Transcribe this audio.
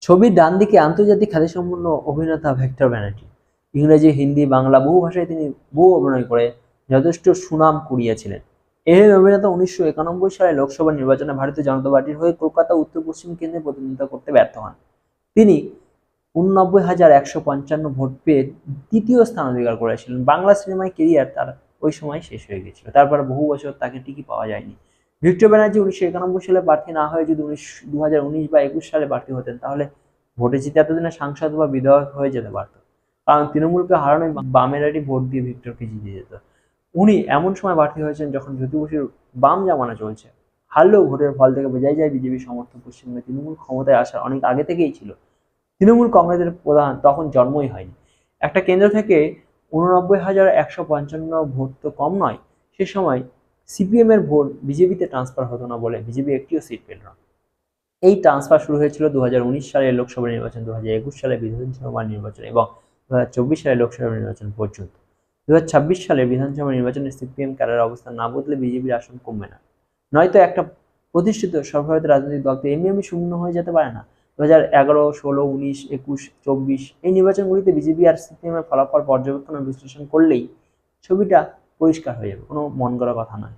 ছবির ডান দিকে আন্তর্জাতিক খ্যাতিসম্পন্ন অভিনেতা ভিক্টর ব্যানার্জি। ইংরেজি, হিন্দি, বাংলা বহু ভাষায় তিনি বহু অভিনয় করে যথেষ্ট সুনাম কুড়িয়েছিলেন। এই অভিনেতা 1991 সালে লোকসভা নির্বাচনে ভারতীয় জনতা পার্টির হয়ে কলকাতা উত্তর পশ্চিম কেন্দ্রে প্রতিদ্বন্দ্বিতা করতে ব্যর্থ হন। তিনি 89,155 ভোট পেয়ে তৃতীয় স্থান অধিকার করেছিলেন। বাংলা সিনেমায় কেরিয়ার তার ওই সময় শেষ হয়ে গেছিল। তারপর বহু বছর তাকে টিকি পাওয়া যায়নি। ভিক্টর ব্যানার্জি 1991 সালে প্রার্থী না হয়ে যদি 2019 বা 21 সালে প্রার্থী হতেন, তাহলে ভোটে জিতে এতদিনে সাংসদ বা বিধায়ক হয়ে যেতে পারত। কারণ তৃণমূলকে হারানোই বামেরারই ভোট দিয়ে ভিক্টরকে জিতিয়ে যেত। উনি এমন সময় প্রার্থী হয়েছেন যখন জ্যোতি বসুর বাম জামানা চলছে। হারলেও ভোটের ফল থেকে বোঝাই যায় বিজেপি সমর্থক পশ্চিমবঙ্গে তৃণমূল ক্ষমতায় আসার অনেক আগে থেকেই ছিল। তৃণমূল কংগ্রেসের প্রধান তখন জন্মই হয়নি। একটা কেন্দ্র থেকে 89,155 ভোট তো কম নয়। সে সময় সিপিএম এর ভোট বিজেপিতে ট্রান্সফার হতো না বলে বিজেপি একটিও সিট পেল না। এই ট্রান্সফার শুরু হয়েছিল 2019 সালের লোকসভা নির্বাচন, 2021 সালে বিধানসভা নির্বাচন এবং 2024 সালে লোকসভা নির্বাচন পর্যন্ত। 2026 সালে বিধানসভা নির্বাচনে সিপিএম ক্যাডারের অবস্থা না বদলে বিজেপির আসন কমবে না। নয়তো একটা প্রতিষ্ঠিত সর্বভারতীয় রাজনৈতিক দল তো এমনি শূন্য হয়ে যেতে পারে না। 2011, 16, 19, 21, 24 এই নির্বাচনগুলিতে বিজেপি আর সিপিএম এর ফলাফল পর্যবেক্ষণ ও বিশ্লেষণ করলেই ছবিটা পরিষ্কার হয়ে যাবে। কোনো মন গড়া কথা নয়।